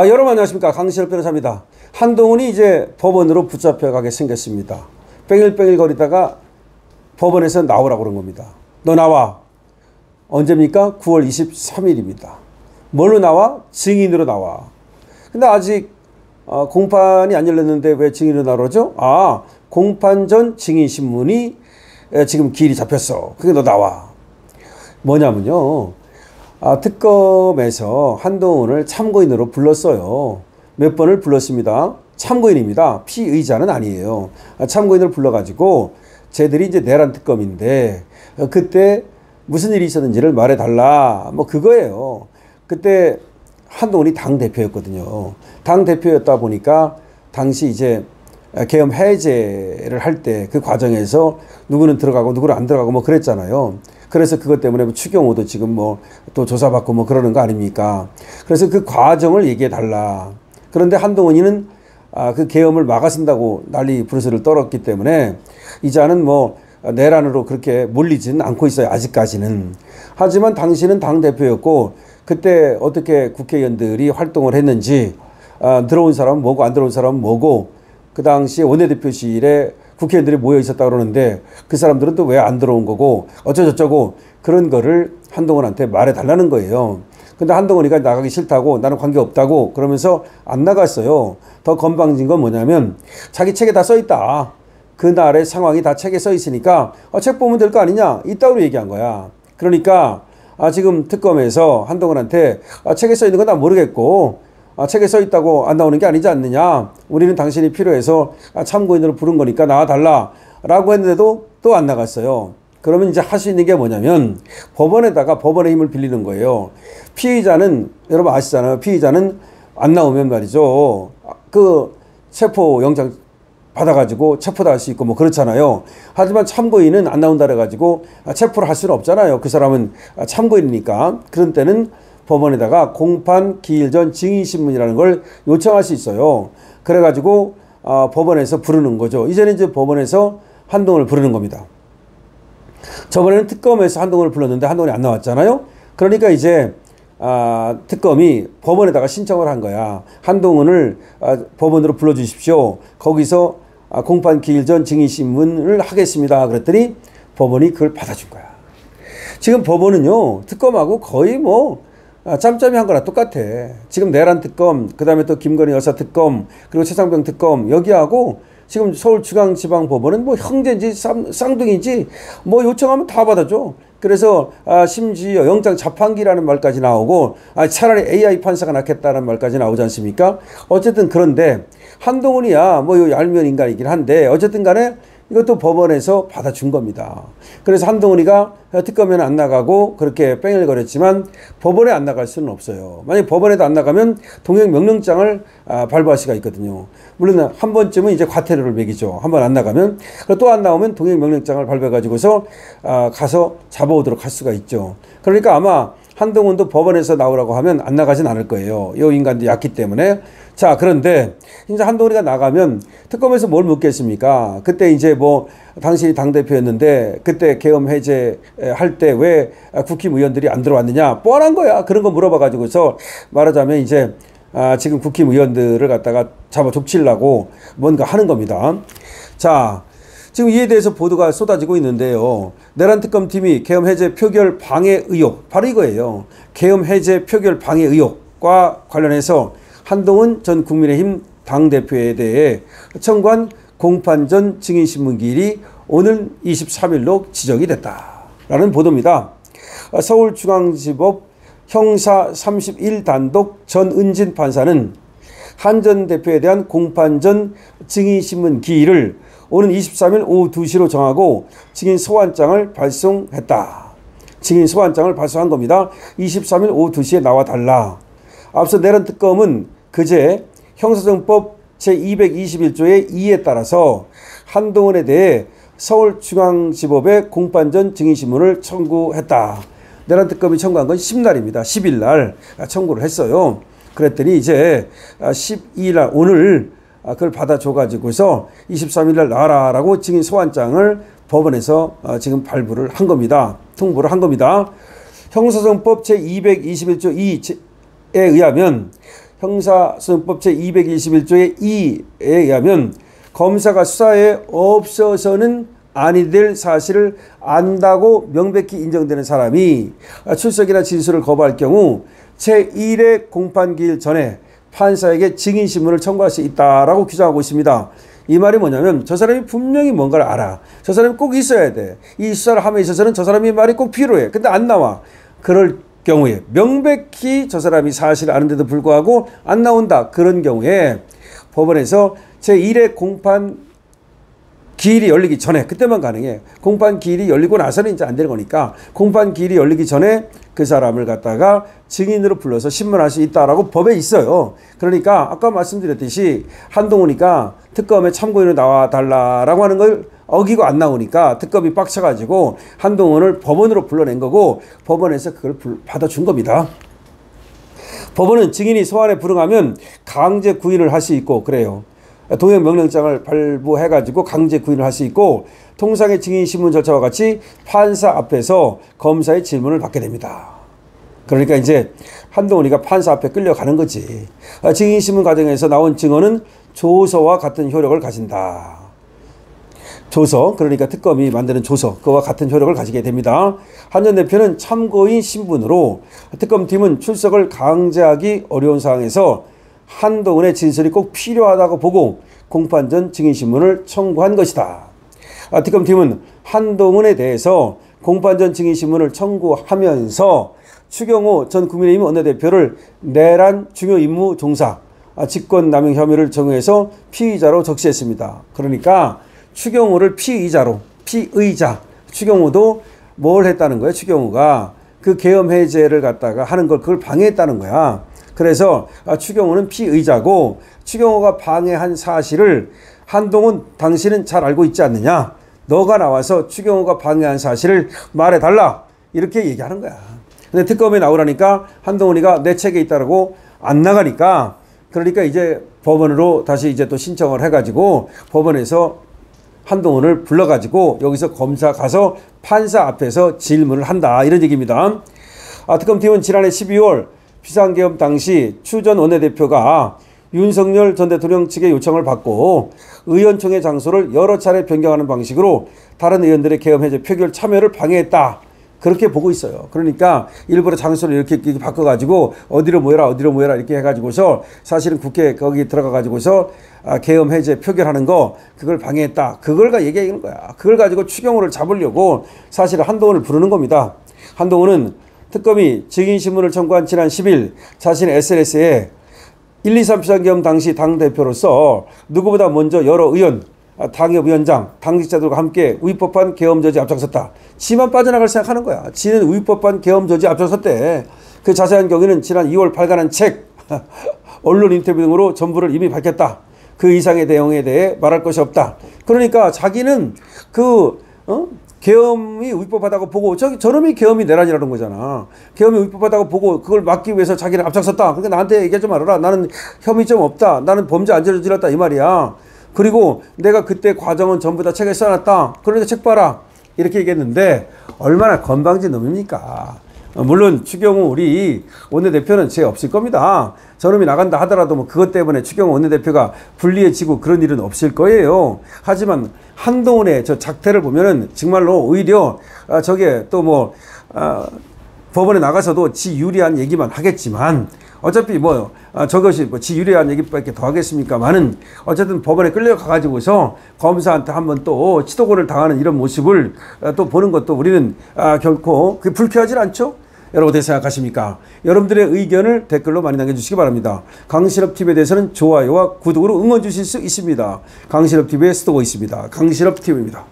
여러분 안녕하십니까, 강신업 변호사입니다. 한동훈이 이제 법원으로 붙잡혀가게 생겼습니다. 뺑글뺑글 거리다가 법원에서 나오라고 그런 겁니다. 너 나와. 언제입니까? 9월 23일입니다. 뭘로 나와? 증인으로 나와. 근데 아직 공판이 안 열렸는데 왜 증인으로 나오죠? 공판 전 증인 신문이 지금 기일이 잡혔어. 그게 너 나와. 뭐냐면요, 특검에서 한동훈을 참고인으로 불렀어요. 몇 번을 불렀습니다. 참고인입니다. 피의자는 아니에요. 참고인을 불러가지고 쟤들이 이제 내란 특검인데 그때 무슨 일이 있었는지를 말해달라, 뭐 그거예요. 그때 한동훈이 당대표였거든요. 당대표였다 보니까 당시 이제 계엄 해제를 할 때 그 과정에서 누구는 들어가고 누구는 안 들어가고 뭐 그랬잖아요. 그래서 그것 때문에 추경호도 지금 뭐 또 조사받고 뭐 그러는 거 아닙니까? 그래서 그 과정을 얘기해 달라. 그런데 한동훈이는 그 계엄을 막아쓴다고 난리 부르스를 떨었기 때문에 이자는 뭐 내란으로 그렇게 몰리지는 않고 있어요, 아직까지는. 하지만 당신은 당대표였고 그때 어떻게 국회의원들이 활동을 했는지, 들어온 사람은 뭐고 안 들어온 사람은 뭐고, 그 당시에 원내대표실에 국회의원들이 모여 있었다 그러는데 그 사람들은 또 왜 안 들어온 거고 어쩌저쩌고 그런 거를 한동훈한테 말해달라는 거예요. 근데 한동훈이가 나가기 싫다고, 나는 관계없다고 그러면서 안 나갔어요. 더 건방진 건 뭐냐면 자기 책에 다 써있다. 그날의 상황이 다 책에 써있으니까 책 보면 될 거 아니냐, 이따위로 얘기한 거야. 그러니까 지금 특검에서 한동훈한테 책에 써있는 건 난 모르겠고 책에 써있다고 안 나오는 게 아니지 않느냐, 우리는 당신이 필요해서 참고인으로 부른 거니까 나와달라 라고 했는데도 또 안 나갔어요. 그러면 이제 할 수 있는 게 뭐냐면 법원에다가 법원의 힘을 빌리는 거예요. 피의자는 여러분 아시잖아요. 피의자는 안 나오면 말이죠, 그 체포영장 받아가지고 체포도 할 수 있고 뭐 그렇잖아요. 하지만 참고인은 안 나온다 그래가지고 체포를 할 수는 없잖아요. 그 사람은 참고인이니까. 그런 때는 법원에다가 공판 기일 전 증인신문이라는 걸 요청할 수 있어요. 그래가지고 법원에서 부르는 거죠. 이제는 이제 법원에서 한동훈을 부르는 겁니다. 저번에는 특검에서 한동훈을 불렀는데 한동훈이 안 나왔잖아요. 그러니까 이제 특검이 법원에다가 신청을 한 거야. 한동훈을 법원으로 불러주십시오. 거기서 공판 기일 전 증인신문을 하겠습니다. 그랬더니 법원이 그걸 받아준 거야. 지금 법원은요, 특검하고 거의 뭐 짬짬이 한 거랑 똑같아. 지금 내란 특검, 그 다음에 또 김건희 여사 특검, 그리고 최상병 특검, 여기하고 지금 서울중앙지방법원은 뭐 형제인지 쌍둥이인지 뭐 요청하면 다 받아줘. 그래서 심지어 영장 자판기라는 말까지 나오고 차라리 AI 판사가 낫겠다는 말까지 나오지 않습니까? 어쨌든 그런데 한동훈이야 뭐 얄미운 인간이긴 한데 어쨌든 간에 이것도 법원에서 받아준 겁니다. 그래서 한동훈이가 특검에는 안 나가고 그렇게 뺑글거렸지만 법원에 안 나갈 수는 없어요. 만약 법원에도 안 나가면 동행명령장을 발부할 수가 있거든요. 물론 한 번쯤은 이제 과태료를 매기죠. 한 번 안 나가면. 또 안 나오면 동행명령장을 발부해가지고서 가서 잡아오도록 할 수가 있죠. 그러니까 아마 한동훈도 법원에서 나오라고 하면 안 나가진 않을 거예요. 이 인간도 약기 때문에. 자, 그런데 이제 한동훈이가 나가면 특검에서 뭘 묻겠습니까? 그때 이제 뭐 당신이 당대표였는데 그때 계엄 해제 할 때 왜 국힘의원들이 안 들어왔느냐, 뻔한 거야. 그런 거 물어봐가지고서 말하자면 이제 지금 국힘의원들을 갖다가 잡아 족치려고 뭔가 하는 겁니다. 자, 지금 이에 대해서 보도가 쏟아지고 있는데요. 내란 특검팀이 계엄 해제 표결 방해 의혹, 바로 이거예요. 계엄 해제 표결 방해 의혹과 관련해서 한동훈 전 국민의힘 당대표에 대해 청구한 공판 전 증인신문기일이 오늘 23일로 지정이 됐다라는 보도입니다. 서울중앙지법 형사 31단독 전은진 판사는 한 전 대표에 대한 공판 전 증인신문 기일을 오는 23일 오후 2시로 정하고 증인 소환장을 발송했다. 증인 소환장을 발송한 겁니다. 23일 오후 2시에 나와달라. 앞서 내란 특검은 그제 형사정법 제221조의 2에 따라서 한동훈에 대해 서울중앙지법에 공판 전 증인신문을 청구했다. 내란 특검이 청구한 건 10날입니다. 10일 날 청구를 했어요. 그랬더니 이제 12일 날 오늘 그걸 받아줘가지고서 23일 날 나와라라고 증인 소환장을 법원에서 지금 발부를 한 겁니다. 통보를 한 겁니다. 형사정법 제221조 2에 의하면 형사소송법 제221조의 2에 의하면 검사가 수사에 없어서는 아니 될 사실을 안다고 명백히 인정되는 사람이 출석이나 진술을 거부할 경우 제1회 공판기일 전에 판사에게 증인신문을 청구할 수 있다라고 규정하고 있습니다. 이 말이 뭐냐면 저 사람이 분명히 뭔가를 알아. 저 사람이 꼭 있어야 돼. 이 수사를 함에 있어서는 저 사람이 말이 꼭 필요해. 근데 안 나와. 그럴 경우에 명백히 저 사람이 사실을 아는데도 불구하고 안 나온다. 그런 경우에 법원에서 제1회 공판 기일이 열리기 전에 그때만 가능해. 공판 기일이 열리고 나서는 이제 안 되는 거니까 공판 기일이 열리기 전에 그 사람을 갖다가 증인으로 불러서 신문할 수 있다라고 법에 있어요. 그러니까 아까 말씀드렸듯이 한동훈이가 특검에 참고인으로 나와달라라고 하는 걸 어기고 안 나오니까 특검이 빡쳐가지고 한동훈을 법원으로 불러낸 거고 법원에서 그걸 받아준 겁니다. 법원은 증인이 소환에 불응하면 강제 구인을 할 수 있고 그래요. 동행 명령장을 발부해가지고 강제 구인을 할 수 있고 통상의 증인 신문 절차와 같이 판사 앞에서 검사의 질문을 받게 됩니다. 그러니까 이제 한동훈이가 판사 앞에 끌려가는 거지. 증인 신문 과정에서 나온 증언은 조서와 같은 효력을 가진다. 조서, 그러니까 특검이 만드는 조서, 그와 같은 효력을 가지게 됩니다. 한 전 대표는 참고인 신분으로 특검팀은 출석을 강제하기 어려운 상황에서 한동훈의 진술이 꼭 필요하다고 보고 공판 전 증인신문을 청구한 것이다. 특검팀은 한동훈에 대해서 공판 전 증인신문을 청구하면서 추경호 전 국민의힘 원내대표를 내란 중요 임무 종사, 직권남용 혐의를 정의해서 피의자로 적시했습니다. 그러니까 추경호를 피의자, 추경호도 뭘 했다는 거예요? 추경호가 그 계엄 해제를 갖다가 하는 걸 그걸 방해했다는 거야. 그래서 추경호는 피의자고 추경호가 방해한 사실을 한동훈 당신은 잘 알고 있지 않느냐? 너가 나와서 추경호가 방해한 사실을 말해달라. 이렇게 얘기하는 거야. 근데 특검에 나오라니까 한동훈이가 내 책에 있다라고 안 나가니까 그러니까 이제 법원으로 다시 이제 또 신청을 해가지고 법원에서 한동훈을 불러가지고 여기서 검사 가서 판사 앞에서 질문을 한다. 이런 얘기입니다. 특검팀은 지난해 12월 비상계엄 당시 추 전 원내대표가 윤석열 전 대통령 측의 요청을 받고 의원총회 장소를 여러 차례 변경하는 방식으로 다른 의원들의 계엄 해제 표결 참여를 방해했다. 그렇게 보고 있어요. 그러니까 일부러 장소를 이렇게 바꿔가지고 어디로 모여라 이렇게 해가지고서 사실은 국회 거기 들어가가지고서 계엄 해제 표결하는 거 그걸 방해했다. 그걸 얘기하는 거야. 그걸 가지고 추경호를 잡으려고 사실은 한동훈을 부르는 겁니다. 한동훈은 특검이 증인신문을 청구한 지난 10일 자신의 SNS에 1.23 비상계엄 당시 당대표로서 누구보다 먼저 여러 의원, 당협위원장, 당직자들과 함께 위법한 계엄 저지에 앞장섰다. 지만 빠져나갈 생각하는 거야. 지는 위법한 계엄 저지에 앞장섰대. 그 자세한 경위는 지난 2월 발간한 책, 언론 인터뷰 등으로 전부를 이미 밝혔다. 그 이상의 내용에 대해 말할 것이 없다. 그러니까 자기는 계엄이 위법하다고 보고 저놈이 계엄이 내란이라는 거잖아. 계엄이 위법하다고 보고 그걸 막기 위해서 자기는 앞장섰다. 그러니까 나한테 얘기하지 말아라. 나는 혐의점 없다. 나는 범죄 안 저질렀다 이 말이야. 그리고 내가 그때 과정은 전부 다 책에 써놨다. 그러니까 책 봐라. 이렇게 얘기했는데 얼마나 건방진 놈입니까. 물론 추경호 우리 원내대표는 죄 없을 겁니다. 저놈이 나간다 하더라도 뭐 그것 때문에 추경호 원내대표가 불리해지고 그런 일은 없을 거예요. 하지만 한동훈의 저 작태를 보면은 정말로 오히려 저게 또 뭐 법원에 나가서도 지 유리한 얘기만 하겠지만 어차피 저것이 지 유리한 얘기밖에 더 하겠습니까만은 어쨌든 법원에 끌려가가지고서 검사한테 한번 또 치도골을 당하는 이런 모습을 또 보는 것도 우리는 결코 그게 불쾌하지 않죠? 여러분 어떻게 생각하십니까? 여러분들의 의견을 댓글로 많이 남겨주시기 바랍니다. 강신업TV에 대해서는 좋아요와 구독으로 응원 주실 수 있습니다. 강신업TV에 스토고 있습니다. 강신업TV입니다.